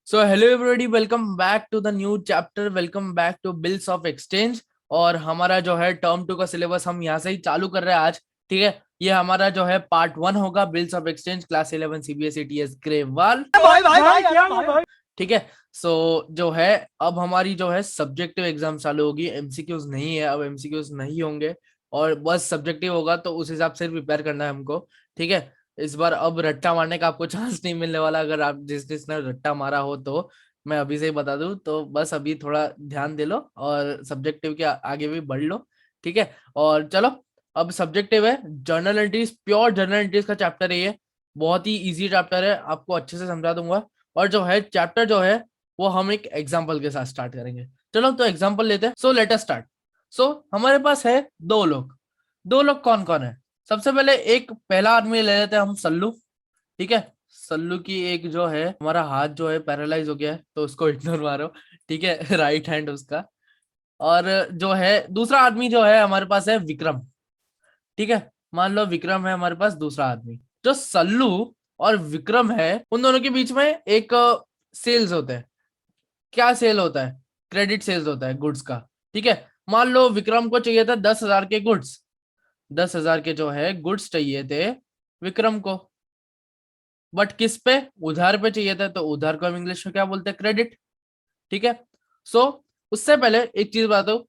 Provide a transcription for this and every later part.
So hello everybody, welcome back to the new chapter, welcome back to bills of exchange. और हमारा जो है term to का syllabus हम यहाँ से ही चालू कर रहे हैं आज। ठीक है, ये हमारा जो है पार्ट 1 होगा, bills of exchange class 11 CBSE TS Grewal. भाई भाई भाई क्या है भाई। ठीक है। सो जो है अब हमारी जो है सब्जेक्टिव एग्जाम चालू होगी, एमसीक्यूज नहीं है, अब एमसीक्यूज नहीं होंगे और बस सब्जेक्टिव होगा, तो उस हिसाब से प्रिपेयर करना है हमको। ठीक है। इस बार अब रट्टा मारने का आपको चांस नहीं मिलने वाला, अगर आप जिसने रट्टा मारा हो तो मैं अभी से ही बता दूं, तो बस अभी थोड़ा ध्यान दे लो और सब्जेक्टिव के आगे भी बढ़ लो। ठीक है। और चलो, अब सब्जेक्टिव है journal entries, pure journal entries का चैप्टर है ये। बहुत ही इजी चैप्टर है, आपको अच्छे से समझा दूंगा। और जो है चैप्टर जो है वो हम एक एग्जाम्पल के साथ स्टार्ट करेंगे। चलो तो एग्जाम्पल लेते हैं। So let us start. सो हमारे पास है दो लोग। दो लोग कौन कौन है? सबसे पहले एक पहला आदमी ले लेते हैं हम, सल्लू। ठीक है। सल्लू की एक जो है, हमारा हाथ जो है पैरालाइज हो गया है, तो उसको इग्नोर मारो। ठीक है, राइट हैंड उसका। और जो है दूसरा आदमी जो है हमारे पास है विक्रम। ठीक है। मान लो विक्रम है हमारे पास दूसरा आदमी। जो सल्लू और विक्रम है, उन दोनों के बीच में एक सेल्स होता है। क्या सेल होता है? क्रेडिट सेल्स होता है गुड्स का। ठीक है। मान लो विक्रम को चाहिए था 10,000 के गुड्स। 10,000 के जो है गुड्स चाहिए थे विक्रम को, बट किस पे? उधार पे चाहिए था, तो उधार को हम इंग्लिश में क्या बोलते हैं? क्रेडिट। ठीक है। सो उससे पहले एक चीज बताओ,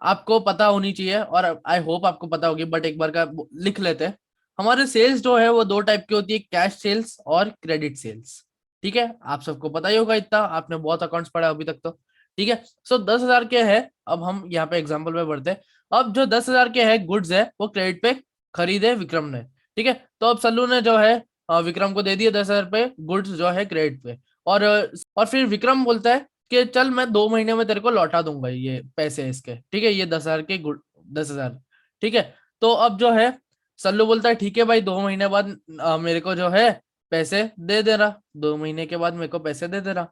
आपको पता होनी चाहिए और आई होप आपको पता होगी, बट एक बार का लिख लेते हैं। हमारे सेल्स जो है वो दो टाइप की होती है, कैश सेल्स और क्रेडिट सेल्स। ठीक है, आप सबको पता ही होगा, इतना आपने बहुत अकाउंट्स पढ़ा अभी तक तो। ठीक है। सो 10,000 के है, अब हम यहाँ पे एग्जाम्पल पे बढ़ते हैं। अब जो 10,000 के है गुड्स है वो क्रेडिट पे खरीदे विक्रम ने। ठीक है। तो अब सल्लू ने जो है विक्रम को दे दिए 10,000 पे गुड्स जो है क्रेडिट पे। और फिर विक्रम बोलता है कि चल मैं 2 महीने में तेरे को लौटा दूंगा ये पैसे इसके। ठीक है, ये 10,000 के गुड 10,000। ठीक है। तो अब जो है सल्लू बोलता है ठीक है भाई, 2 महीने बाद मेरे को जो है पैसे दे देना। 2 महीने के बाद मेरे को पैसे दे देना।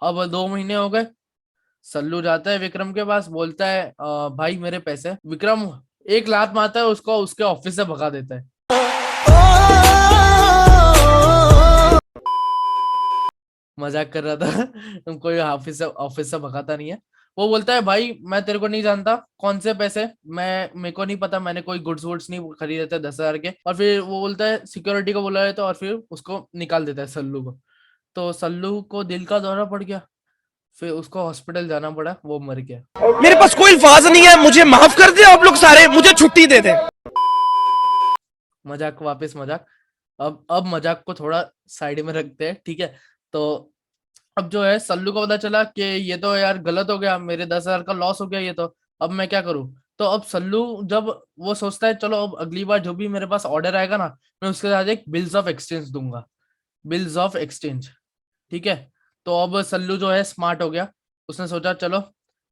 अब 2 महीने हो गए। सल्लू जाता है विक्रम के पास, बोलता है भाई मेरे पैसे। विक्रम एक लात मारता है उसको, उसके ऑफिस से भगा देता है। मजाक कर रहा था। कोई ऑफिस से भगाता नहीं है। वो बोलता है भाई मैं तेरे को नहीं जानता, कौन से पैसे? मैं मेरे को नहीं पता, मैंने कोई गुड्स वुड्स नहीं खरीदे थे 10,000 के। और फिर वो बोलता है सिक्योरिटी को बुला लेता है और फिर उसको निकाल देता है सल्लू को। तो सल्लू को दिल का दौरा पड़ गया, फिर उसको हॉस्पिटल जाना पड़ा, वो मर गया। मेरे पास कोई अल्फाज नहीं है, मुझे माफ कर दे आप लोग सारे, मुझे छुट्टी दे दे। मजाक वापस मजाक। अब मजाक को थोड़ा साइड में रखते हैं। ठीक है। तो अब जो है सल्लू को पता चला कि ये तो यार गलत हो गया, मेरे 10,000 का लॉस हो गया ये तो। अब मैं क्या करूं? तो अब सल्लू जब वो सोचता है चलो अब अगली बार जो भी मेरे पास ऑर्डर आएगा ना, मैं उसके साथ एक बिल्स ऑफ एक्सचेंज दूंगा। Bills of exchange. ठीक है। तो अब सल्लू जो है स्मार्ट हो गया। उसने सोचा चलो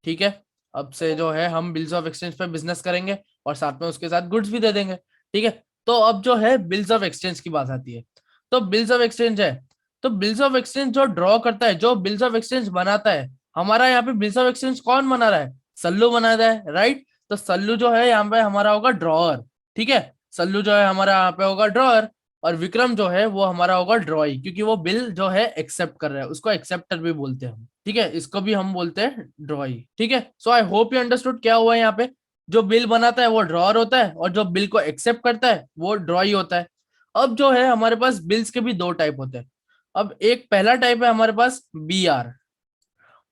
ठीक है, अब से जो है हम बिल्स ऑफ एक्सचेंज पे बिजनेस करेंगे और साथ में उसके साथ गुड्स भी दे देंगे। ठीक है। तो अब जो है बिल्स ऑफ एक्सचेंज की बात आती है। तो बिल्स ऑफ एक्सचेंज है, तो बिल्स ऑफ एक्सचेंज जो ड्रॉ करता है, जो बिल्स ऑफ एक्सचेंज बनाता है, हमारा यहाँ पे बिल्स ऑफ एक्सचेंज कौन बना रहा है? सल्लू बना रहा है, राइट। तो सल्लू जो है यहाँ पे हमारा होगा ड्रॉअर। ठीक है। सल्लू जो है हमारा यहाँ पे होगा ड्रॉअर, और विक्रम जो है वो हमारा होगा ड्रॉई, क्योंकि वो बिल जो है एक्सेप्ट कर रहा है, उसको एक्सेप्टर भी बोलते हैं हम। ठीक है, इसको भी हम बोलते हैं ड्रॉई। ठीक है। So I hope you understood क्या हुआ है यहाँ पे। जो बिल बनाता है वो ड्रॉअर होता है और जो बिल को एक्सेप्ट करता है वो ड्रॉई होता है। अब जो है हमारे पास बिल्स के भी दो टाइप होते हैं। अब एक पहला टाइप है हमारे पास बी आर,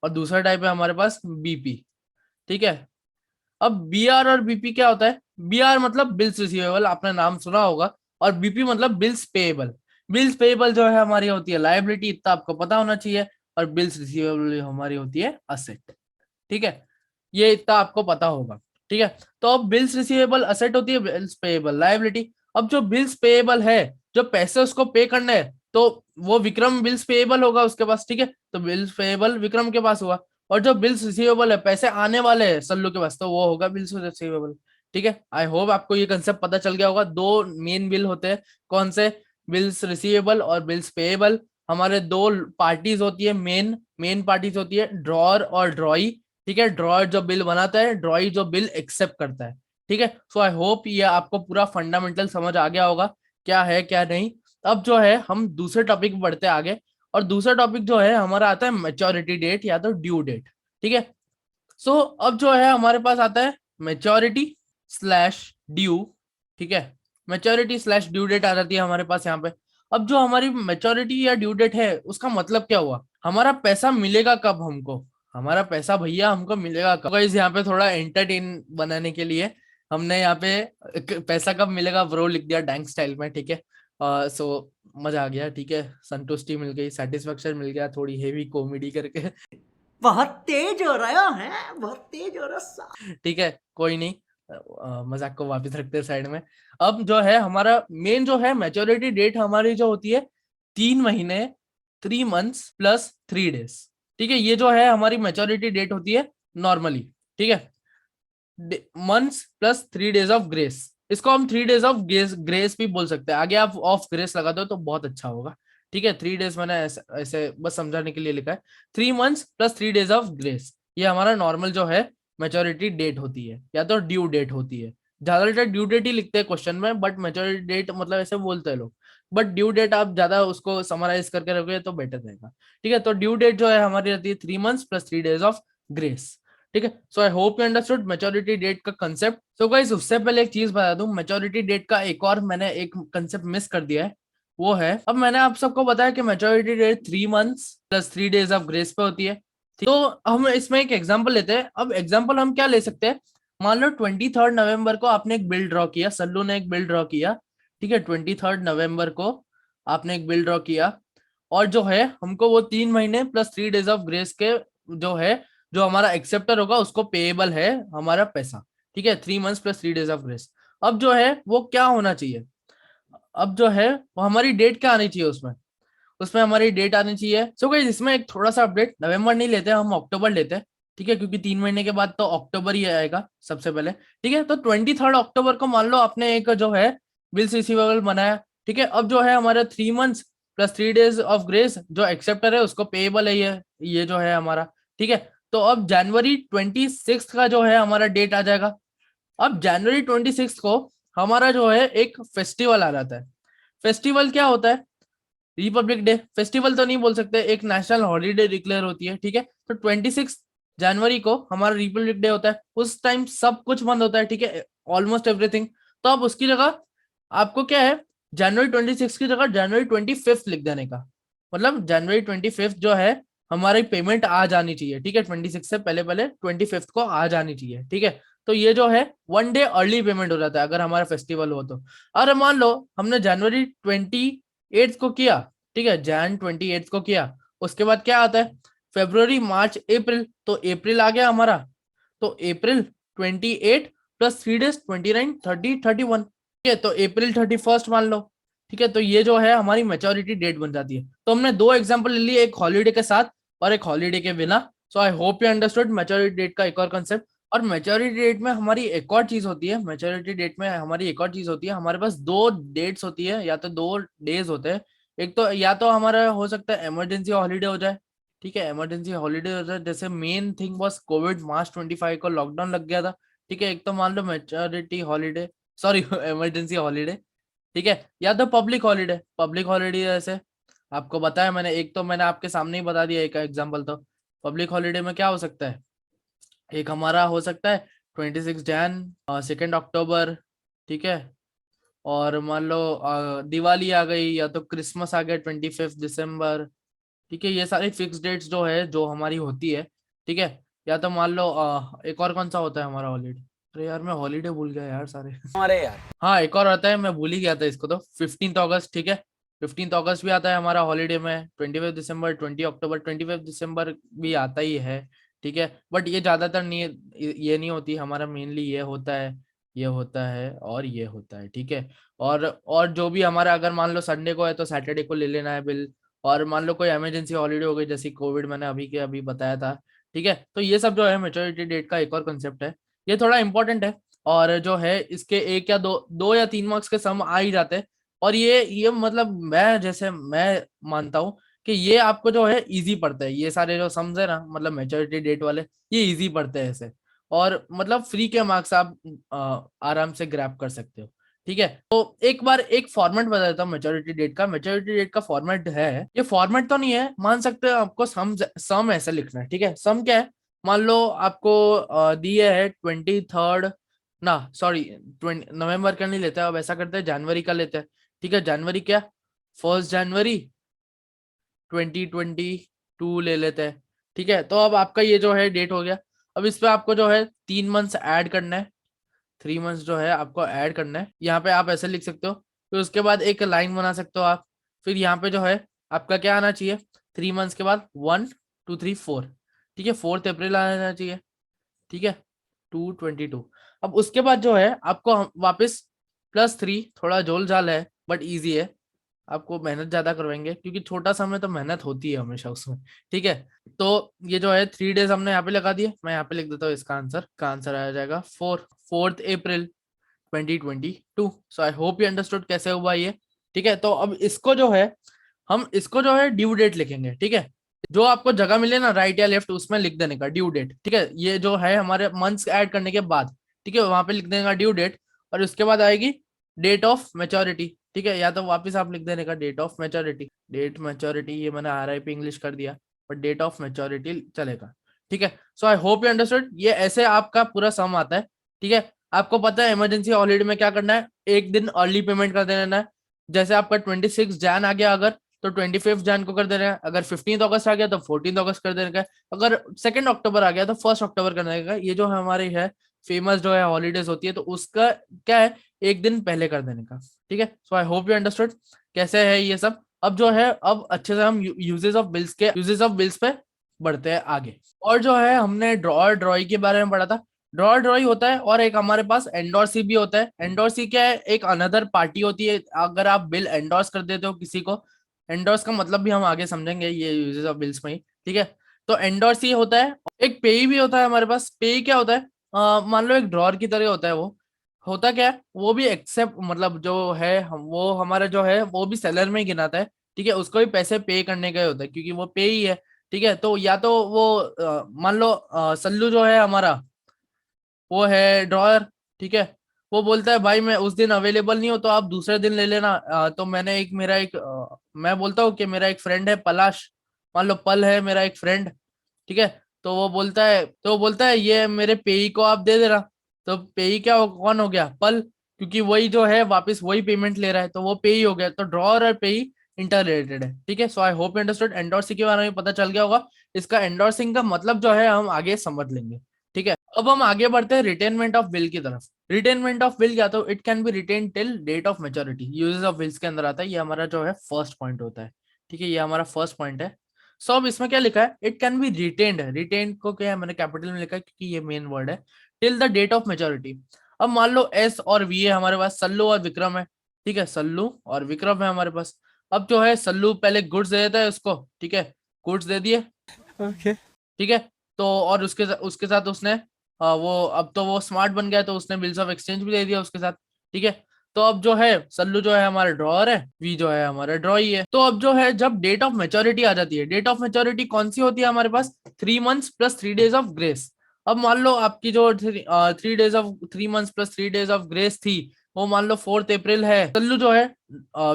और दूसरा टाइप है हमारे पास बीपी। ठीक है। अब बी आर और बीपी क्या होता है? बी आर मतलब बिल्स रिसीवेबल, आपने नाम सुना होगा। और बीपी मतलब बिल्स पेएबल। बिल्स पेएबल जो है हमारी होती है लायबिलिटी, इतना आपको पता होना चाहिए। और बिल्स रिसीवेबल हमारी होती है असेट। ठीक है, ये इतना आपको पता होगा। ठीक है। तो अब बिल्स रिसीवेबल असेट होती है, बिल्स पेएबल लायबिलिटी। अब जो बिल्स पेएबल है, जो पैसे उसको पे करने हैं, तो वो विक्रम बिल्स पेएबल होगा उसके पास। ठीक है। तो बिल्स पेएबल विक्रम के पास हुआ। और जो बिल्स रिसीवेबल है, पैसे आने वाले हैं सल्लू के पास, तो वो होगा बिल्स रिसीवेबल। ठीक है। आई होप आपको ये कंसेप्ट पता चल गया होगा। दो मेन बिल होते हैं, कौन से? बिल्स रिसीवेबल और बिल्स पेएबल। हमारे दो पार्टीज होती है, मेन मेन पार्टीज होती है, ड्रॉअर और ड्रॉई। ठीक है। ड्रॉअर जो बिल बनाता है, ड्रॉई जो बिल एक्सेप्ट करता है। ठीक है। सो आई होप ये आपको पूरा फंडामेंटल समझ आ गया होगा क्या है क्या नहीं। अब जो है हम दूसरे टॉपिक पे बढ़ते हैं आगे, और दूसरा टॉपिक जो है हमारा आता है मेच्योरिटी डेट या तो ड्यू डेट, ठीक है। सो अब जो है हमारे पास आता है मेच्योरिटी स्लैश ड्यू, ठीक है। मेच्योरिटी स्लैश ड्यू डेट आ जाती है हमारे पास यहाँ पे। अब जो हमारी मेच्योरिटी या ड्यू डेट है उसका मतलब क्या हुआ, हमारा पैसा मिलेगा कब हमको, हमारा पैसा भैया हमको मिलेगा कब। गाइस यहाँ पे थोड़ा एंटरटेन बनाने के लिए हमने यहाँ पे पैसा कब मिलेगा ब्रो लिख दिया डैंक स्टाइल में, ठीक है। सो मजा आ गया, ठीक है, संतुष्टि मिल गई, सेटिस्फेक्शन मिल गया, थोड़ी हेवी कॉमेडी करके। बहुत तेज हो रहा है, बहुत तेज हो रहा। ठीक है, कोई नहीं, मजाक को वापस रखते हैं साइड में। अब जो है हमारा मेन जो है मैच्योरिटी डेट हमारी जो होती है 3 महीने, 3 मंथ्स प्लस 3 डेज, ठीक है। ये जो है हमारी मैच्योरिटी डेट होती है नॉर्मली, ठीक है। Months plus 3 days of grace, इसको हम 3 डेज ऑफ ग्रेस भी बोल सकते हैं, आगे आप ऑफ ग्रेस लगा दो तो बहुत अच्छा होगा, ठीक है। 3 डेज मैंने ऐसे बस समझाने के लिए लिखा है, 3 months plus 3 days of grace, ये हमारा नॉर्मल जो है मैच्योरिटी डेट होती है या तो ड्यू डेट होती है। ज्यादातर ड्यू डेट ही लिखते हैं क्वेश्चन में, बट मैच्योरिटी डेट मतलब ऐसे बोलते हैं लोग, बट ड्यू डेट आप ज्यादा उसको समराइज करके रखोगे तो बेटर रहेगा, ठीक है। तो ड्यू डेट जो है हमारी रहती है 3 months plus 3 days of grace, ठीक है। So I hope you understood maturity date का कंसेप्ट। सो गाइस उससे पहले एक चीज बता दूं, मैच्योरिटी डेट का एक और मैंने एक कंसेप्ट मिस कर दिया है, वो है, अब मैंने आप सबको बताया कि maturity date 3 months plus 3 days of grace पे होती है, तो हम इसमें एक एग्जांपल लेते हैं। अब एग्जांपल हम क्या ले सकते हैं, मान लो 23 नवंबर को आपने एक बिल ड्रॉ किया, सल्लू ने एक बिल ड्रॉ किया, ठीक है। 23 नवंबर को आपने एक बिल ड्रॉ किया, और जो है हमको वो 3 महीने प्लस 3 डेज ऑफ ग्रेस के जो है, जो हमारा एक्सेप्टर होगा उसको पेएबल है हमारा पैसा, ठीक है। 3 months plus 3 days of grace. अब जो है वो क्या होना चाहिए, अब जो है वो हमारी डेट क्या आनी चाहिए उसमें, उसमें हमारी डेट आनी चाहिए। सो गाइस इसमें एक थोड़ा सा अपडेट, नवंबर नहीं लेते हम अक्टूबर लेते हैं, ठीक है, क्योंकि 3 महीने के बाद तो अक्टूबर ही आएगा सबसे पहले, ठीक है। तो 23 अक्टूबर को मान लो आपने एक जो है बिल्स रिसीवेबल बनाया, ठीक है। अब जो है हमारे 3 months plus 3 days of grace जो एक्सेप्टर है उसको पेएबल है, ये जो है हमारा, ठीक है। तो अब जनवरी 26 का जो है हमारा डेट आ जाएगा। अब जनवरी 26 को हमारा जो है एक फेस्टिवल आ जाता है। फेस्टिवल क्या होता है, रिपब्लिक डे, फेस्टिवल तो नहीं बोल सकते, एक नेशनल हॉलीडे डिक्लेयर होती है, ठीक है। तो 26 जनवरी को हमारा रिपब्लिक डे होता है, उस टाइम सब कुछ बंद होता है, ठीक है, ऑलमोस्ट एवरीथिंग। तो अब उसकी जगह आपको क्या है, जनवरी 26 की जगह जनवरी 25 लिख देने का, मतलब जनवरी 25 जो है हमारी पेमेंट आ जानी चाहिए, ठीक है। 26 से पहले पहले 25 को आ जानी चाहिए, ठीक है। तो ये जो है 1 डे अर्ली पेमेंट हो जाता है अगर हमारा फेस्टिवल हो तो। अरे मान लो हमने जनवरी 28 को किया, ठीक है, Jan 28 को किया, उसके बाद क्या आता है, फेब्रुवरी मार्च अप्रैल, तो अप्रैल आ गया हमारा, तो अप्रैल 28 प्लस 3 डेज 29 30 31, ठीक है। तो अप्रैल 31 मान लो, ठीक है। तो ये जो है हमारी मैच्योरिटी डेट बन जाती है। तो हमने दो एग्जांपल ले लिए, एक हॉलीडे के साथ और एक हॉलीडे के बिना। So I hope you understood maturity date का एक और कंसेप्ट। और मैच्योरिटी डेट में हमारी एक और चीज होती है, मैच्योरिटी डेट में हमारी एक और चीज होती है, हमारे पास दो डेट्स होती है या तो 2 डेज होते हैं। एक तो या तो हमारा हो सकता है इमरजेंसी हॉलीडे हो जाए, ठीक है, इमरजेंसी हॉलीडे हो जाए, जैसे मेन थिंग बस कोविड मार्च 25 को लॉकडाउन लग गया था, ठीक है। एक तो मान लो maturity holiday, sorry emergency holiday, ठीक है, या तो पब्लिक हॉलीडे। पब्लिक हॉलीडे जैसे आपको बताया मैंने, एक तो मैंने आपके सामने ही बता दिया एक एग्जांपल, तो पब्लिक हॉलीडे में क्या हो सकता है, एक हमारा हो सकता है 26 जैन, 2 अक्टूबर, ठीक है, और मान लो दिवाली आ गई या तो क्रिसमस आ गया 25 दिसंबर, ठीक है। ये सारी फिक्स डेट्स जो है जो हमारी होती है, ठीक है। या तो मान लो एक और कौन सा होता है हमारा हॉलीडे, अरे यार मैं हॉलीडे भूल गया यार सारे। अरे यार हाँ एक और आता है, मैं भूल ही गया था इसको, तो 15 अगस्त, ठीक है। 15 अगस्त भी आता है हमारा हॉलीडे में, 25 दिसंबर, 20 अक्टूबर, 25 दिसंबर भी आता ही है, ठीक है। बट ये ज्यादातर नहीं, ये नहीं होती हमारा, मेनली ये होता है, ये होता है और ये होता है, ठीक है। और जो भी हमारा, अगर मान लो संडे को है तो सैटरडे को ले लेना है बिल, और मान लो कोई इमरजेंसी हॉलीडे हो गई जैसे कोविड मैंने अभी के अभी बताया था, ठीक है। तो ये सब जो है मैच्योरिटी डेट का एक और कंसेप्ट है, ये थोड़ा इंपॉर्टेंट है, और जो है इसके एक या दो या 3 मार्क्स के सम आ ही जाते हैं। और ये मतलब मैं जैसे मैं मानता हूँ कि ये आपको जो है इजी पड़ता है, ये सारे जो सम्स है ना, मतलब मैच्योरिटी डेट वाले, ये इजी पड़ते हैं ऐसे, और मतलब फ्री के मार्क्स आप आराम से ग्रैब कर सकते हो, ठीक है, तो एक बार एक फॉर्मेट बता देता हूँ मेच्योरिटी डेट का। मेच्योरिटी डेट का फॉर्मेट है, ये फॉर्मेट तो नहीं है, मान सकते हो आपको सम ऐसे लिखना है। ठीक है, सम क्या है, मान लो आपको दिए है 23rd, ना सॉरी 20 नवंबर का नहीं लेते, अब ऐसा करते हैं जनवरी का लेते हैं। ठीक है, जनवरी क्या, 1 जनवरी 2022 ले लेते हैं। ठीक है, तो अब आपका ये जो है डेट हो गया। अब इस पे आपको जो है 3 मंथ्स ऐड करना है, 3 मंथ्स जो है आपको ऐड करना है। यहाँ पे आप ऐसे लिख सकते हो, फिर उसके बाद एक लाइन बना सकते हो आप। फिर यहाँ पे जो है आपका क्या आना चाहिए, 3 मंथ्स के बाद 1 2 3 4। ठीक है, 4 अप्रैल आना चाहिए। ठीक है, 2/22। अब उसके बाद जो है आपको वापस +3, थोड़ा जोल जाल है बट इजी है, आपको मेहनत ज्यादा करवाएंगे क्योंकि छोटा समय तो मेहनत होती है हमेशा उसमें। ठीक है, तो ये जो है 3 डेज हमने यहाँ पे लगा दिए। मैं यहाँ पे लिख देता हूँ इसका आंसर, आ जाएगा 4 अप्रैल 2022। सो आई होप यू अंडरस्टूड कैसे हुआ ये। ठीक है, तो अब इसको जो है हम इसको जो है ड्यू डेट लिखेंगे। ठीक है, जो आपको जगह मिले ना राइट या लेफ्ट, उसमें लिख देने का ड्यू डेट। ठीक है, ये जो है हमारे मंथ्स ऐड करने के बाद, ठीक है, वहां पे लिख देने का ड्यू डेट, और उसके बाद आएगी डेट ऑफ मेच्योरिटी। ठीक है, या तो वापस आप लिख देने का date of maturity, date maturity, ये मैंने RIP इंग्लिश कर दिया, बट डेट ऑफ मेच्योरिटी चलेगा। ठीक है, so I hope you understood, ये ऐसे आपका पूरा सम आता है। ठीक है, आपको पता है इमरजेंसी हॉलीडे में क्या करना है, एक दिन अर्ली पेमेंट कर देना है। जैसे आपका 26 जैन आ गया अगर, तो 25 जैन को कर देना है। अगर 15 अगस्त आ गया तो 14 अगस्त कर देने का है। अगर 2 अक्टूबर आ गया तो 1 अक्टूबर करने का। ये जो हमारे है फेमस जो है हॉलीडेज होती है, तो उसका क्या है, एक दिन पहले कर देने का। ठीक है, so I hope you understood कैसे है ये सब। अब जो है अब अच्छे से हम यूजेस ऑफ बिल्स पे बढ़ते हैं आगे। और जो है हमने ड्रॉअर ड्रॉई के बारे में पढ़ा था। ड्रॉअर ड्रॉई होता है, और एक हमारे पास एंडोर्सी भी होता है। एंडोर्सी क्या है, एक अनदर पार्टी होती है। अगर आप बिल एंडोर्स कर देते हो किसी को, एंडोर्स का मतलब भी हम आगे समझेंगे ये यूजेस ऑफ बिल्स में ही। ठीक है, तो एंडोर्सी होता है। एक पेई भी होता है हमारे पास। पेई क्या होता है, मान लो एक ड्रॉअर की तरह होता है वो। होता क्या है, वो भी एक्सेप्ट मतलब जो है वो हमारा जो है वो भी सेलर में ही गिनाता है। ठीक है, उसको भी पैसे पे करने का होता है क्योंकि वो पे ही है। ठीक है, तो या तो वो मान लो सल्लू जो है हमारा, वो है ड्रॉयर। ठीक है, वो बोलता है भाई मैं उस दिन अवेलेबल नहीं हूँ तो आप दूसरे दिन ले लेना। तो मैंने एक मेरा एक मैं बोलता हूँ कि मेरा एक फ्रेंड है पलाश, मान लो पल है मेरा एक फ्रेंड। ठीक है, तो वो बोलता है ये मेरे पेई को आप दे देना। तो पेई क्या कौन हो गया, पल, क्योंकि वही जो है वापस वही पेमेंट ले रहा है, तो वो पेई हो गया। तो ड्रॉअर और पेई इंटर रिलेटेड है। ठीक है, so I hope understood. Endorsing के बारे में पता चल गया होगा। इसका एंडोर्सिंग का मतलब जो है हम आगे समझ लेंगे। ठीक है, अब हम आगे बढ़ते हैं रिटेनमेंट ऑफ बिल की तरफ। रिटेनमेंट ऑफ बिल क्या, तो it can be written till date of maturity, usages of bills के अंदर आता है। ये हमारा जो है फर्स्ट पॉइंट होता है। ठीक है, ये हमारा फर्स्ट पॉइंट है। सो अब इसमें क्या लिखा है, इट कैन बी रिटेन्ड है। रिटेन को क्या है, मैंने कैपिटल में लिखा है क्योंकि ये मेन वर्ड है। Till the date of maturity. अब मान लो एस और वी है हमारे पास, सल्लू और विक्रम है। ठीक है, सल्लू और विक्रम है हमारे पास। अब जो है सल्लू पहले गुड्स दे देता है उसको। ठीक है, गुड्स दे दिए। ठीक है, तो और उसके उसके साथ उसने वो अब तो वो स्मार्ट बन गया, तो उसने बिल्स ऑफ एक्सचेंज भी दे दिया उसके साथ। ठीक है, तो अब जो है सल्लू जो है हमारा ड्रॉअर है, वी जो है हमारा ड्रॉई है। तो अब जो है जब डेट ऑफ मेच्योरिटी आ जाती है, डेट ऑफ मेच्योरिटी कौन सी होती है हमारे पास, 3 months plus 3 days of grace. अब मान लो आपकी जो 3 months plus 3 days of grace थी, वो मान लो 4 अप्रैल है। सल्लू जो है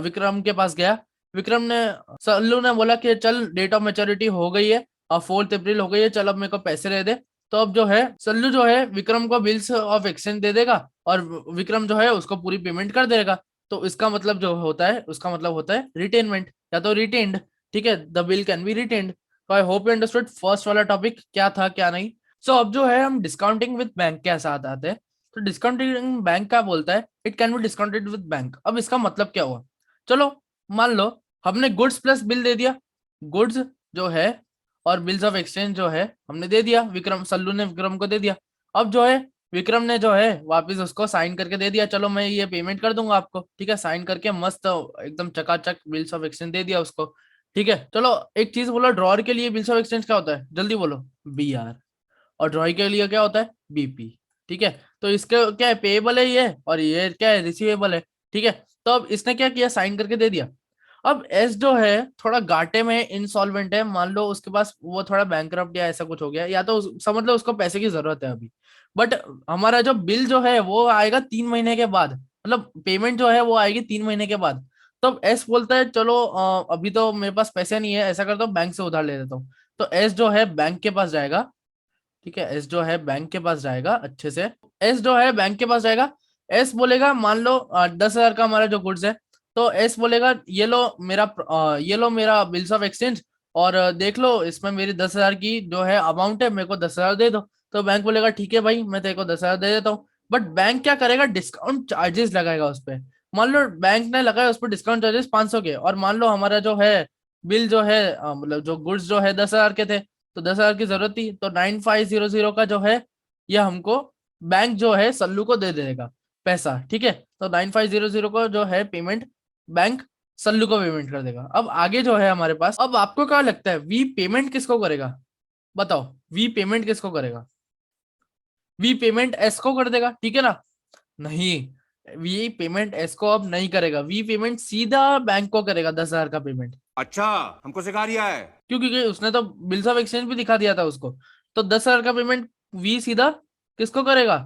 विक्रम के पास गया। विक्रम ने सल्लू ने बोला कि चल डेट ऑफ मेच्योरिटी हो गई है, अब 4 अप्रैल हो गई है, चल अब मेरे को पैसे दे दे। तो अब जो है सल्लू जो है विक्रम को बिल्स ऑफ एक्सचेंज दे देगा, और विक्रम जो है उसको पूरी पेमेंट कर देगा। तो इसका मतलब जो होता है, उसका मतलब होता है रिटेनमेंट या तो रिटेन्ड। ठीक है, the bill can be retained. तो I hope you understood first वाला टॉपिक क्या था क्या नहीं। सो अब जो है हम डिस्काउंटिंग विद बैंक के साथ आते हैं। तो डिस्काउंटिंग बैंक क्या बोलता है, it can B discounted with bank. अब इसका मतलब क्या हुआ, चलो मान लो हमने गुड्स प्लस बिल दे दिया। गुड्स जो है और बिल्स ऑफ एक्सचेंज जो है हमने दे दिया, विक्रम सल्लू ने विक्रम को दे दिया। अब जो है विक्रम ने जो है वापस उसको साइन करके दे दिया, चलो मैं ये पेमेंट कर दूंगा आपको। ठीक है, साइन करके मस्त एकदम चकाचक बिल्स ऑफ एक्सचेंज दे दिया उसको। ठीक है, चलो एक चीज बोलो, ड्रॉअर के लिए बिल्स ऑफ एक्सचेंज क्या होता है, जल्दी बोलो, BR। और ड्रॉई के लिए क्या होता है, BP। ठीक है, तो इसके क्या है, पेएबल है ये, और ये क्या है, रिसीवेबल है। ठीक है, तो अब इसने क्या किया, साइन करके दे दिया। अब एस जो है थोड़ा घाटे में, इंसॉल्वेंट है, मान लो उसके पास वो थोड़ा बैंकरप्ट या ऐसा कुछ हो गया, या तो समझ लो उसको पैसे की जरूरत है अभी। बट हमारा जो बिल जो है वो आएगा 3 महीने के बाद। मतलब पेमेंट जो है वो आएगी 3 महीने के बाद। तो अब एस बोलता है चलो अभी तो मेरे पास पैसे नहीं है, ऐसा करता हूँ बैंक से उधार ले लेता हूँ। तो एस जो है बैंक के पास जाएगा, ठीक है, एस जो है बैंक के पास जाएगा अच्छे से। एस जो है बैंक के पास जाएगा, एस बोलेगा मान लो 10,000 का हमारा जो गुड्स है, तो एस बोलेगा ये लो मेरा बिल्स ऑफ एक्सचेंज, और देख लो इसमें मेरी 10,000 की जो है अमाउंट है, मेरे को 10,000 दे दो। तो बैंक बोलेगा ठीक है भाई, मैं तेरे को 10,000 दे देता हूँ। बट बैंक क्या करेगा, डिस्काउंट चार्जेस लगाएगा उस पर। मान लो बैंक ने लगाया उस पर डिस्काउंट चार्जेस 500 के, और मान लो हमारा जो है बिल जो है मतलब जो गुड्स जो है 10,000 के थे, तो 10,000 की जरूरत थी, तो 9500 का जो है ये हमको बैंक जो है सल्लू को दे देगा पैसा, ठीक है। तो 9500 को जो है पेमेंट बैंक सल्लू को पेमेंट कर देगा। अब आगे जो है हमारे पास, अब आपको क्या लगता है वी पेमेंट किसको करेगा, बताओ वी पेमेंट किसको करेगा? वी पेमेंट एस को कर देगा, ठीक है ना? नहीं, वी पेमेंट एस को अब नहीं करेगा, वी पेमेंट सीधा बैंक को करेगा 10,000 का पेमेंट। अच्छा, हमको सिखा रिया है। क्यों? क्योंकि उसने तो बिल्स ऑफ एक्सचेंज भी दिखा दिया था उसको। तो 10,000 का पेमेंट वी सीधा किसको करेगा,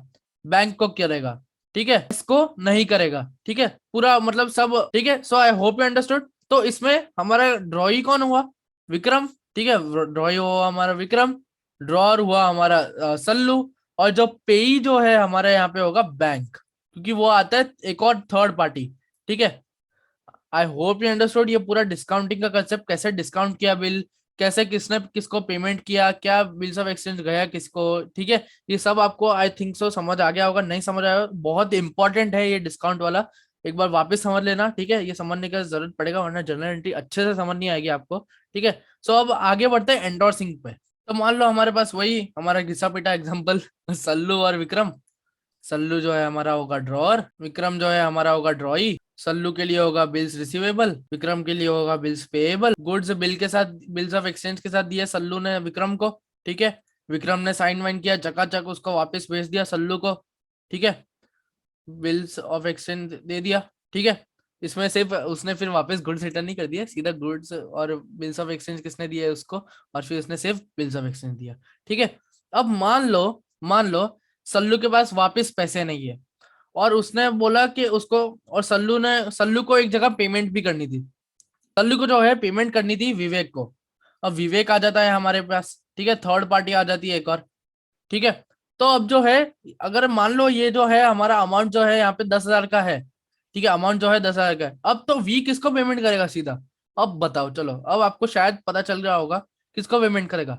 बैंक को करेगा, ठीक है, इसको नहीं करेगा, ठीक है, पूरा मतलब सब ठीक है। So I hope you understood. तो इसमें हमारा ड्रॉई कौन हुआ, विक्रम, ठीक है, ड्रॉई हुआ हमारा विक्रम, ड्रॉर हुआ हमारा सल्लू, और जो पेई जो है हमारे यहाँ पे होगा बैंक, क्योंकि वो आता है एक और थर्ड पार्टी, ठीक है। आई होप यू अंडरस्टूड ये पूरा डिस्काउंटिंग का कंसेप्ट, कैसे डिस्काउंट किया बिल, कैसे किसने किसको पेमेंट किया, क्या बिल्स ऑफ एक्सचेंज गया किसको, ठीक है। ये सब आपको आई थिंक सो समझ आ गया होगा, नहीं समझ आया बहुत इंपॉर्टेंट है ये डिस्काउंट वाला, एक बार वापस समझ लेना, ठीक है। ये समझने का जरूरत पड़ेगा वरना जनरल एंट्री अच्छे से समझ नहीं आएगी आपको, ठीक है। सो अब आगे बढ़ते हैं एंडोर्सिंग पे। तो मान लो हमारे पास वही हमारा घिसा पिटा एग्जाम्पल सल्लू और विक्रम। सल्लू जो है हमारा होगा ड्रॉअर, विक्रम जो है हमारा होगा ड्रॉई। सल्लू के लिए होगा बिल्स रिसीवेबल, विक्रम के लिए होगा बिल्स पेएबल। गुड्स बिल के साथ बिल्स ऑफ एक्सचेंज के साथ दिया सल्लू ने विक्रम को, ठीक है। विक्रम ने साइन वाइन किया, चकाचक उसको वापस भेज दिया सल्लू को, ठीक है। बिल्स ऑफ एक्सचेंज दे दिया, ठीक है। इसमें सिर्फ उसने फिर वापस गुड्स रिटर्न नहीं कर दिया, सीधा गुड्स और बिल्स ऑफ एक्सचेंज किसने दिया है उसको, और फिर उसने सिर्फ बिल्स ऑफ एक्सचेंज दिया, ठीक है। अब मान लो सल्लू के पास वापस पैसे नहीं है, और उसने बोला कि उसको, और सल्लू को एक जगह पेमेंट भी करनी थी। सल्लू को जो है पेमेंट करनी थी विवेक को। अब विवेक आ जाता है हमारे पास, ठीक है, थर्ड पार्टी आ जाती है एक और, ठीक है। तो अब जो है अगर मान लो ये जो है हमारा अमाउंट जो है यहाँ पे 10,000 का है, ठीक है, अमाउंट जो है 10,000 का है। अब तो वी किसको पेमेंट करेगा सीधा, अब बताओ, चलो अब आपको शायद पता चल रहा होगा किसको पेमेंट करेगा,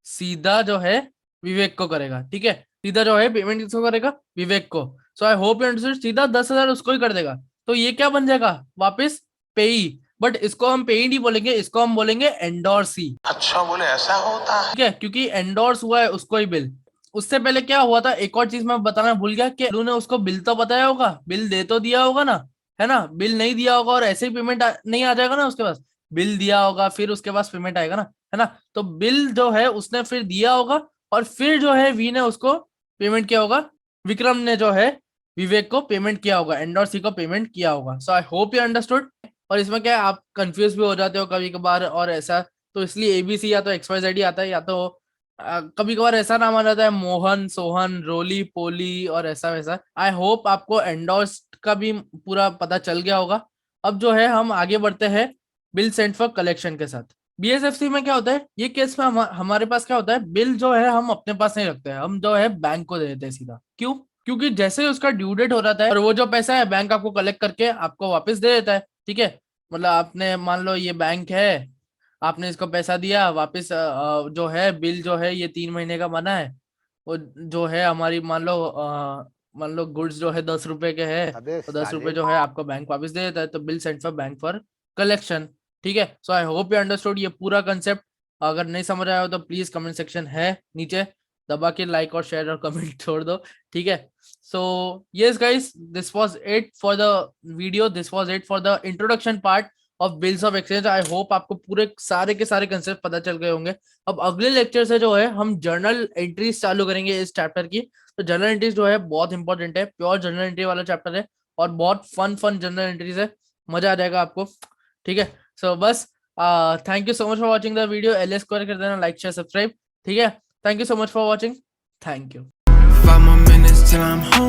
सीधा जो है विवेक को करेगा, ठीक है। सीधा जो है पेमेंट किसको करेगा, विवेक को। सो आई होप यू अंडरस्टूड, सीधा 10,000 उसको ही कर देगा। तो ये क्या बन जाएगा वापस, पेई, बट इसको हम पेई नहीं बोलेंगे, इसको हम बोलेंगे एंडोर्सी। अच्छा, बोले ऐसा होता है। ठीक है, क्योंकि एंडोर्स हुआ है उसको ही बिल। उससे पहले क्या हुआ था, एक और चीज मैं बताना भूल गया कि ने उसको बिल तो बताया होगा, बिल दे तो दिया होगा ना, है ना, बिल नहीं दिया होगा और ऐसे ही पेमेंट नहीं आ जाएगा ना उसके पास, बिल दिया होगा फिर उसके पास पेमेंट आएगा ना, है ना। तो बिल जो है उसने फिर दिया होगा, और फिर जो है वी ने उसको पेमेंट किया होगा, विक्रम ने जो है विवेक को पेमेंट किया होगा, एंडोर्सी को पेमेंट किया होगा। सो आई होप यू अंडरस्टूड। और इसमें क्या है, आप कंफ्यूज भी हो जाते हो कभी कभार और ऐसा, तो इसलिए एबीसी या तो XYZ आता है, या तो कभी कभार ऐसा नाम आ जाता है मोहन, सोहन, रोली, पोली और ऐसा वैसा। आई होप आपको एंडोर्स का भी पूरा पता चल गया होगा। अब जो है हम आगे बढ़ते हैं बिल सेंट फॉर कलेक्शन के साथ। BSFC में क्या होता है, ये केस में हमारे पास क्या होता है, बिल जो है हम अपने पास नहीं रखते हैं, हम जो है बैंक को दे देते हैं सीधा। क्यों? क्योंकि जैसे ही उसका ड्यू डेट हो जाता है और वो जो पैसा है बैंक आपको कलेक्ट करके आपको वापस दे देता है, ठीक है। मतलब आपने मान लो ये बैंक है, आपने इसको पैसा दिया वापस, जो है बिल जो है ये 3 महीने का बना है, वो जो है हमारी मान लो गुड्स जो है 10 रुपए के है, तो 10 रुपए जो है आपको बैंक वापस दे देता है, तो bill sent for bank for collection, ठीक है। So I hope you understood ये पूरा कंसेप्ट। अगर नहीं समझ आया हो तो प्लीज कमेंट सेक्शन है नीचे, दबा के लाइक और शेयर और कमेंट छोड़ दो, ठीक है। So yes guys, this was it for the video, this was it for the introduction part of bills of exchange. I hope आपको पूरे सारे के सारे कंसेप्ट पता चल गए होंगे। अब अगले लेक्चर से जो है हम जर्नल एंट्रीज चालू करेंगे इस चैप्टर की। तो जर्नल एंट्रीज जो है बहुत इंपॉर्टेंट है, प्योर जर्नल एंट्री वाला चैप्टर है और बहुत फन जर्नल एंट्रीज है, मजा आ जाएगा आपको, ठीक है। सो बस thank you so much for watching the video. LS square कर देना, लाइक शेयर सब्सक्राइब, ठीक है। Thank you so much for watching, thank you. 5 more minutes till I'm home.